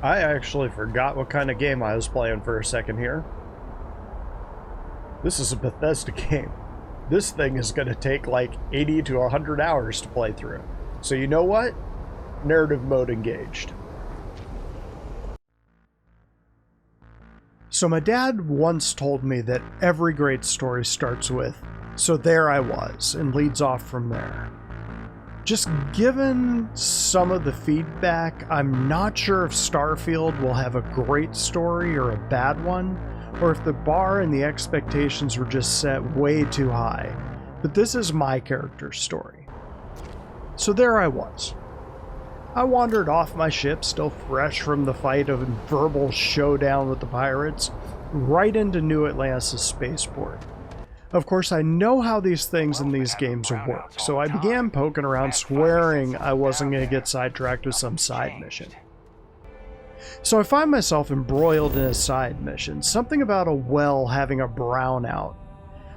I actually forgot what kind of game I was playing for a second here. This is a Bethesda game. This thing is going to take like 80 to 100 hours to play through. So you know what? Narrative mode engaged. So my dad once told me that every great story starts with, "So there I was," and leads off from there. Just given some of the feedback, I'm not sure if Starfield will have a great story or a bad one, or if the bar and the expectations were just set way too high. But this is my character's story. So there I was. I wandered off my ship, still fresh from the fight of a verbal showdown with the pirates, right into New Atlantis' spaceport. Of course, I know how these things in these games work, so I began poking around, swearing I wasn't going to get sidetracked with some side mission. So I find myself embroiled in a side mission, something about a well having a brownout.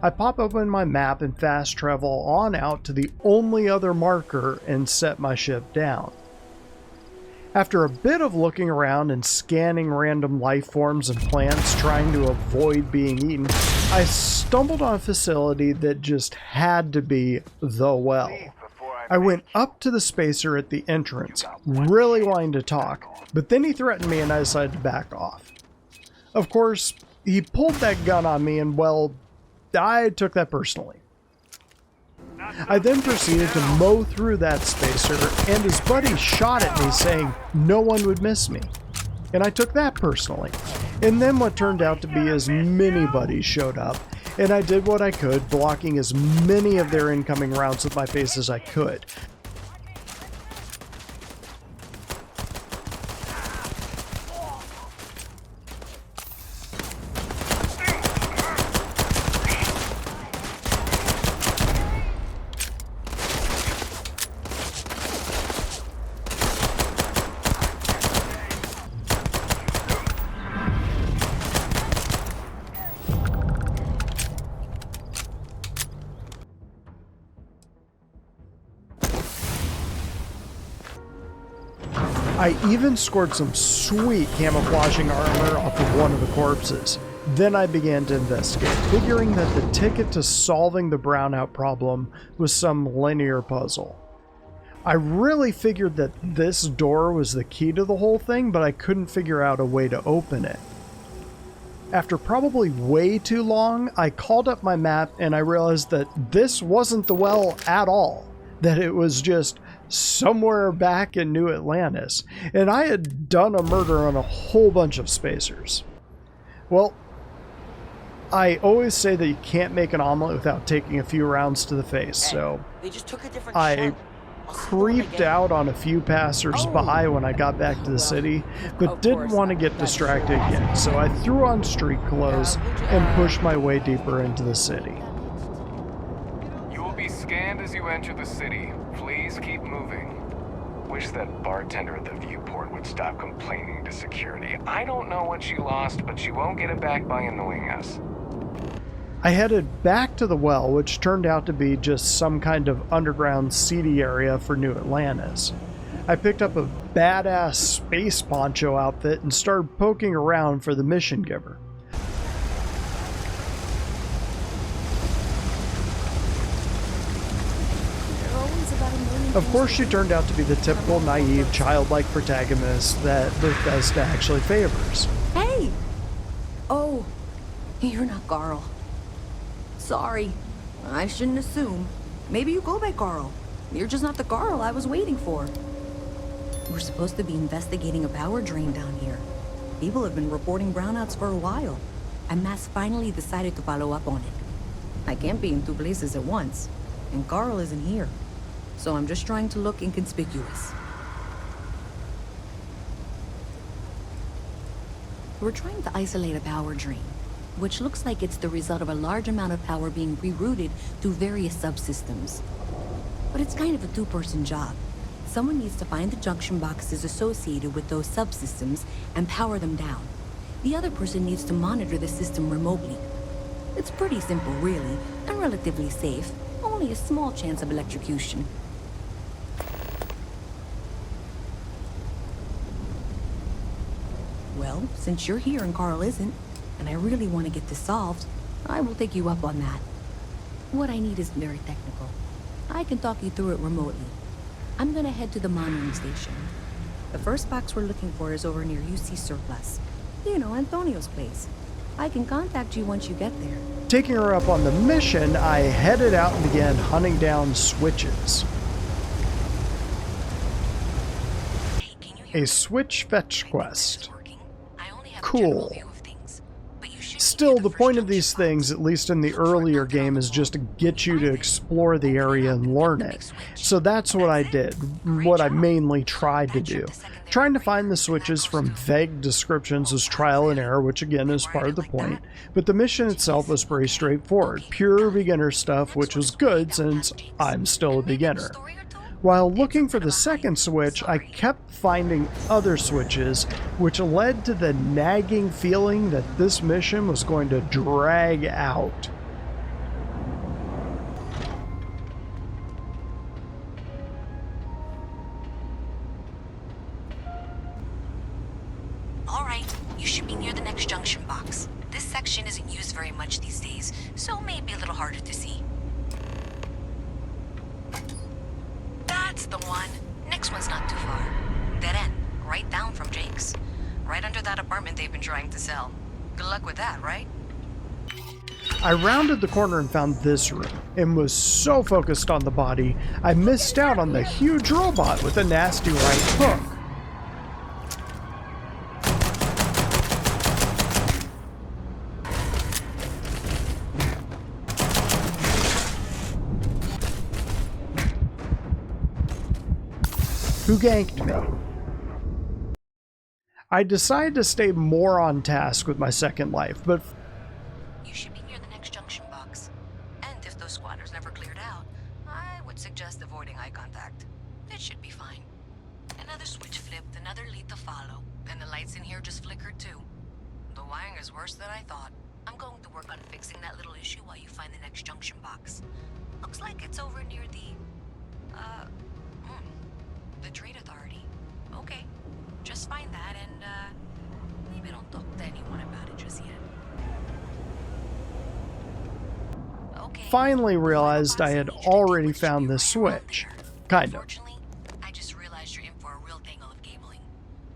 I pop open my map and fast travel on out to the only other marker and set my ship down. After a bit of looking around and scanning random life forms and plants trying to avoid being eaten, I stumbled on a facility that just had to be the well. I went up to the spacer at the entrance, really wanting to talk, but then he threatened me and I decided to back off. Of course, he pulled that gun on me and, well, I took that personally. I then proceeded to mow through that spacer, and his buddy shot at me saying no one would miss me. And I took that personally. And then what turned out to be his mini buddies showed up, and I did what I could, blocking as many of their incoming rounds with my face as I could. I even scored some sweet camouflaging armor off of one of the corpses. Then I began to investigate, figuring that the ticket to solving the brownout problem was some linear puzzle. I really figured that this door was the key to the whole thing, but I couldn't figure out a way to open it. After probably way too long, I called up my map and I realized that this wasn't the well at all, that it was just somewhere back in New Atlantis, and I had done a murder on a whole bunch of spacers. Well, I always say that you can't make an omelet without taking a few rounds to the face, so I creeped out on a few passers-by when I got back to the city, but didn't want to get distracted again, so I threw on street clothes and pushed my way deeper into the city. You will be scanned as you enter the city. Please keep moving. Wish that bartender at the viewport would stop complaining to security. I don't know what she lost, but she won't get it back by annoying us. I headed back to the well, which turned out to be just some kind of underground seedy area for New Atlantis. I picked up a badass space poncho outfit and started poking around for the mission giver. Of course, she turned out to be the typical naive, childlike protagonist that Bethesda actually favors. Hey! Oh, you're not Carl. Sorry, I shouldn't assume. Maybe you go by Carl. You're just not the Carl I was waiting for. We're supposed to be investigating a power drain down here. People have been reporting brownouts for a while, and Mass finally decided to follow up on it. I can't be in two places at once, and Carl isn't here. So I'm just trying to look inconspicuous. We're trying to isolate a power drain, which looks like it's the result of a large amount of power being rerouted to various subsystems. But it's kind of a two-person job. Someone needs to find the junction boxes associated with those subsystems and power them down. The other person needs to monitor the system remotely. It's pretty simple, really, and relatively safe. Only a small chance of electrocution. Well, since you're here and Carl isn't, and I really want to get this solved, I will take you up on that. What I need isn't very technical. I can talk you through it remotely. I'm gonna head to the monitoring station. The first box we're looking for is over near UC Surplus. You know, Antonio's place. I can contact you once you get there. Taking her up on the mission, I headed out and began hunting down switches. Hey, can you hear A switch fetch quest. Cool. Cool. Still, the point of these things, at least in the earlier game, is just to get you to explore the area and learn it. So that's what I did, what I mainly tried to do. Trying to find the switches from vague descriptions was trial and error, which again is part of the point, but the mission itself was pretty straightforward. Pure beginner stuff, which was good since I'm still a beginner. While looking for the second switch, I kept finding other switches, which led to the nagging feeling that this mission was going to drag out. All right, you should be near the next junction box. This section isn't used very much these days, so it may be a little harder to see. That's the one. Next one's not too far. Dead end, right down from Jake's. Right under that apartment they've been trying to sell. Good luck with that, right? I rounded the corner and found this room, and was so focused on the body, I missed out on the huge robot with a nasty right hook. Who ganked me. I decided to stay more on task with my second life, but You should be near the next junction box. And if those squatters never cleared out, I would suggest avoiding eye contact. It should be fine. Another switch flipped, another lead to follow. Then the lights in here just flickered too. The wiring is worse than I thought. I'm going to work on fixing that little issue while you find the next junction box. Looks like it's over near the Trade Authority. Okay, just find that and, maybe don't talk to anyone about it just yet. Okay. finally realized I had already found this switch. Kind of. Unfortunately, I just realized you're in for a real tangle of cabling.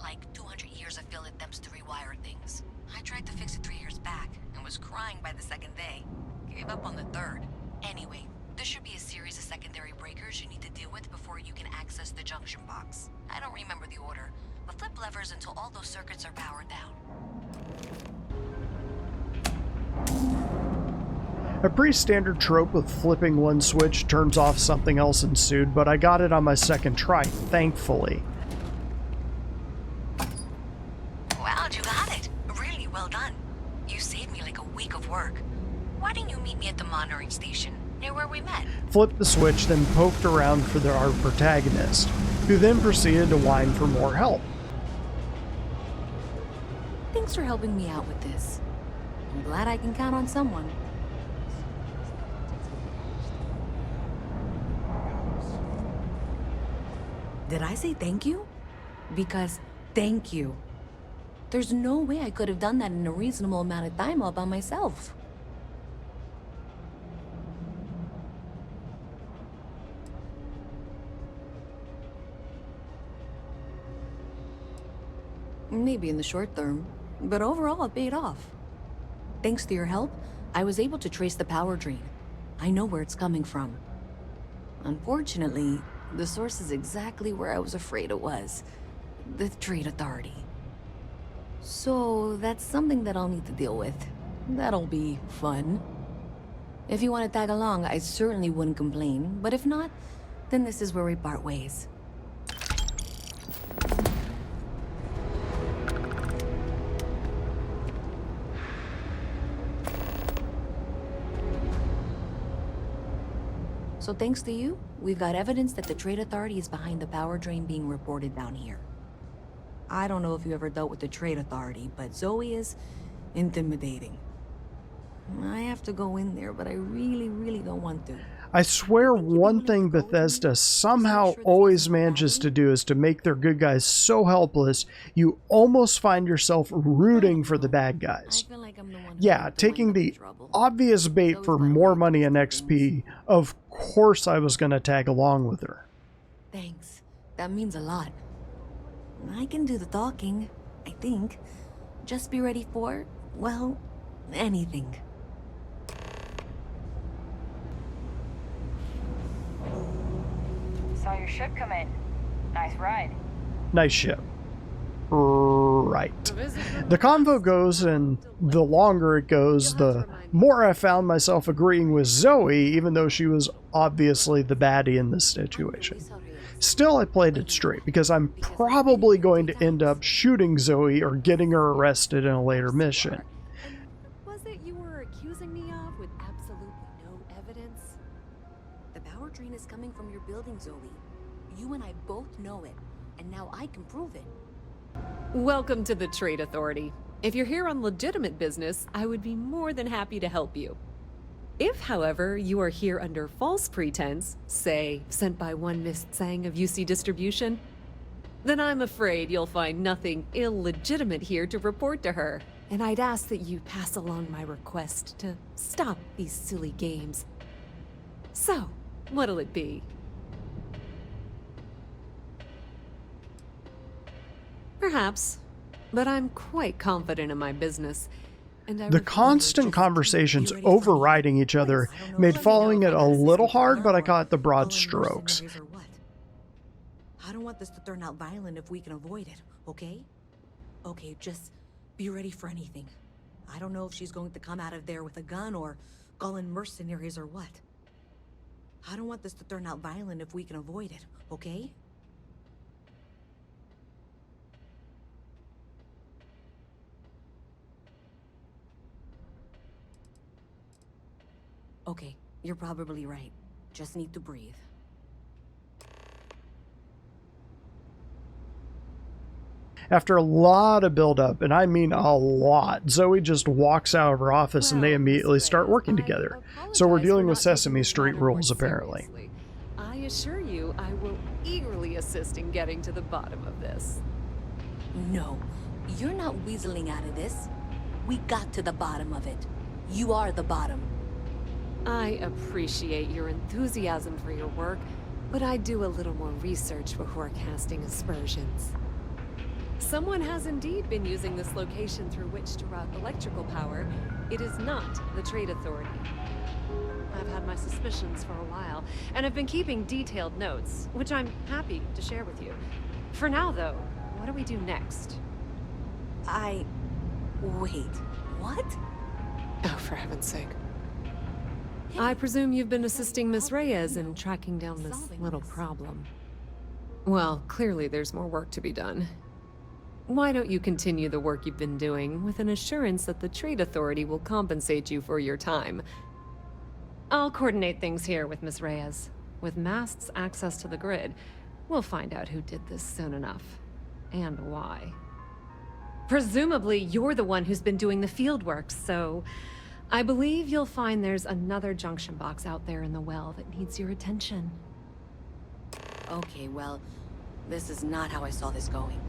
Like 200 years of field attempts to rewire things. I tried to fix it 3 years back and was crying by the second day. Gave up on the third. Anyway, there should be a series of secondary breakers you need to deal with before you can access the junction box. I don't remember the order, but flip levers until all those circuits are powered down. A pretty standard trope of flipping one switch turns off something else ensued, but I got it on my second try, thankfully. Wow, you got it. Really well done. You saved me like a week of work. Why didn't you meet me at the monitoring station, near where we met? Flipped the switch, then poked around for our protagonist, who then proceeded to whine for more help. Thanks for helping me out with this. I'm glad I can count on someone. Did I say thank you? Because thank you. There's no way I could have done that in a reasonable amount of time all by myself. Maybe in the short term, but overall it paid off. Thanks to your help, I was able to trace the power drain. I know where it's coming from. Unfortunately, the source is exactly where I was afraid it was. The Trade Authority. So that's something that I'll need to deal with. That'll be fun. If you want to tag along, I certainly wouldn't complain, but if not, then this is where we part ways. So thanks to you, we've got evidence that the Trade Authority is behind the power drain being reported down here. I don't know if you ever dealt with the Trade Authority, but Zoe is intimidating. I have to go in there, but I really don't want to. I swear one thing Bethesda somehow always manages to do is to make their good guys so helpless, you almost find yourself rooting for the bad guys. Yeah, taking the obvious bait for more money and XP, of course I was going to tag along with her. Thanks. That means a lot. I can do the talking, I think. Just be ready for, well, anything. Saw your ship come in. Nice ride. Nice ship. Right. The convo goes, and the longer it goes, the more I found myself agreeing with Zoe, even though she was obviously the baddie in this situation. Still, I played it straight, because I'm probably going to end up shooting Zoe or getting her arrested in a later mission. Was it you were accusing me of with absolutely no evidence? The power drain is coming from your building, Zoe. You and I both know it, and now I can prove it. Welcome to the Trade Authority. If you're here on legitimate business, I would be more than happy to help you. If, however, you are here under false pretense, say, sent by one Miss Tsang of UC Distribution, then I'm afraid you'll find nothing illegitimate here to report to her, and I'd ask that you pass along my request to stop these silly games. So, what'll it be? Perhaps, but I'm quite confident in my business. And The constant conversations overriding each other made following it a little hard, but I caught the broad strokes. I don't want this to turn out violent if we can avoid it, okay? Okay, just be ready for anything. I don't know if she's going to come out of there with a gun or call in mercenaries or what. I don't want this to turn out violent if we can avoid it, okay? Okay, you're probably right. Just need to breathe. After a lot of build-up, and I mean a lot, Zoe just walks out of her office and they immediately start working together. So we're dealing with Sesame Street rules, apparently. I assure you, I will eagerly assist in getting to the bottom of this. No, you're not weaseling out of this. We got to the bottom of it. You are the bottom. I appreciate your enthusiasm for your work, but I do a little more research before casting aspersions. Someone has indeed been using this location through which to route electrical power. It is not the Trade Authority. I've had my suspicions for a while, and have been keeping detailed notes, which I'm happy to share with you. For now, though, what do we do next? Wait, what? Oh, for heaven's sake. I presume you've been assisting Miss Reyes in tracking down this little problem. Well, clearly there's more work to be done. Why don't you continue the work you've been doing with an assurance that the Trade Authority will compensate you for your time? I'll coordinate things here with Miss Reyes. With Mast's access to the grid, we'll find out who did this soon enough. And why. Presumably, you're the one who's been doing the field work, so I believe you'll find there's another junction box out there in the well that needs your attention. Okay, well, this is not how I saw this going.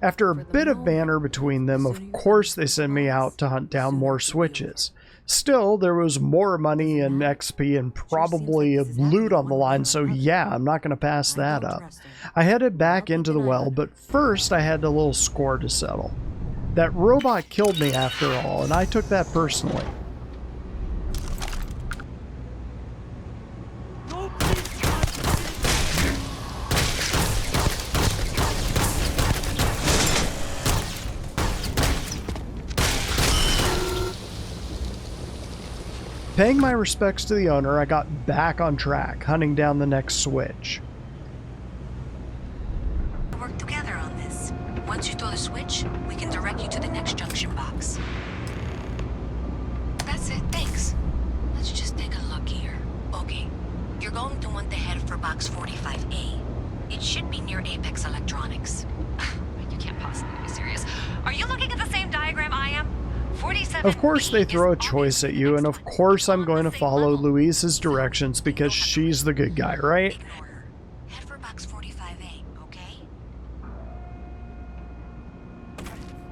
After a bit of banter between them, of course they send me out to hunt down more switches. Still, there was more money and XP and probably loot on the line, so yeah, I'm not going to pass that up. I headed back into the well, but first I had a little score to settle. That robot killed me after all, and I took that personally. Paying my respects to the owner, I got back on track, hunting down the next switch. Work together on this. Once you throw the switch, we can direct you to the next junction box. That's it, thanks. Let's just take a look here. Okay, you're going to want to head for box 45A. It should be near Apex Electronics. You can't possibly be serious. Are you looking at the same diagram I am? 47 Of course they throw a choice at you, and of course I'm going to follow Louise's directions because she's the good guy, right? Ignore her. Head for box 45A, okay?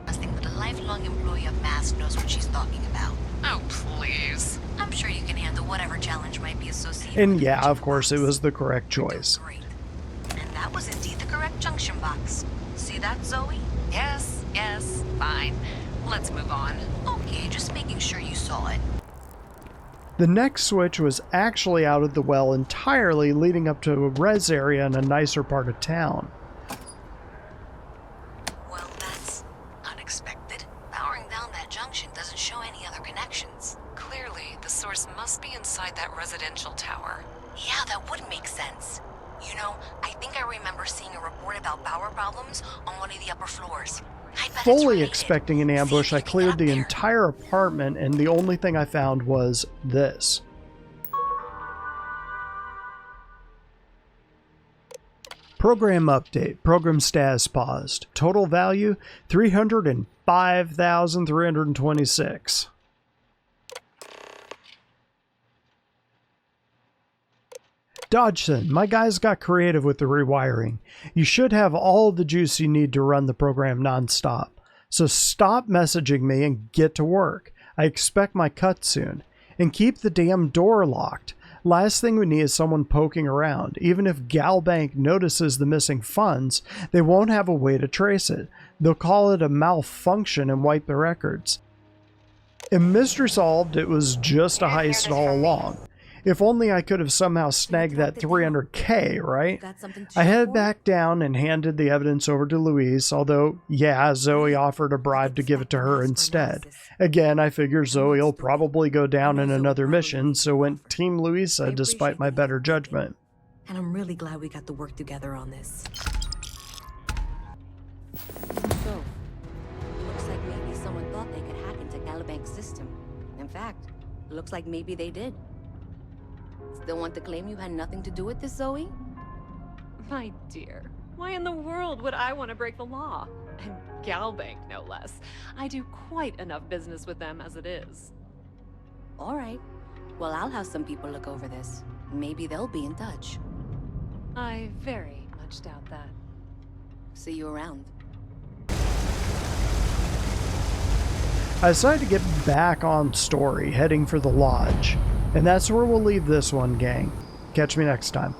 Nothing but a lifelong employee of Mass knows what she's talking about. Oh, please. I'm sure you can handle whatever challenge might be associated And with yeah, the of course, it junction was the correct box. choice. Great. And that was indeed the correct junction box. See that, Zoe? Yes, fine. Let's move on. Okay, just making sure you saw it. The next switch was actually out of the well entirely, leading up to a res area in a nicer part of town. Well, that's unexpected. Powering down that junction doesn't show any other connections. Clearly, the source must be inside that residential tower. Yeah, that would make sense. You know, I think I remember seeing a report about power problems on one of the upper floors. I bet it's Fully related. expecting an ambush, See I if you can cleared get up the there. entire apartment, and the only thing I found was this. Program update. Program status paused. Total value 305,326. Dodgson, my guys got creative with the rewiring. You should have all the juice you need to run the program nonstop. So stop messaging me and get to work. I expect my cut soon. And keep the damn door locked. Last thing we need is someone poking around. Even if Galbank notices the missing funds, they won't have a way to trace it. They'll call it a malfunction and wipe the records. And mystery solved, it was just a heist all along. If only I could have somehow snagged that 300K, right? Got something to I show headed for it? back down and handed the evidence over to Louise, although, yeah, Zoe offered a bribe to give it to her instead. Again, I figure Zoe will probably go down in another mission, so went Team Louisa despite my better judgment. And I'm really glad we got to work together on this. So, looks like maybe someone thought they could hack into Galabank's system. In fact, looks like maybe they did. Still want to claim you had nothing to do with this, Zoe? My dear, why in the world would I want to break the law? And Galbank, no less. I do quite enough business with them as it is. All right. Well, I'll have some people look over this. Maybe they'll be in touch. I very much doubt that. See you around. I decided to get back on story, heading for the lodge. And that's where we'll leave this one, gang. Catch me next time.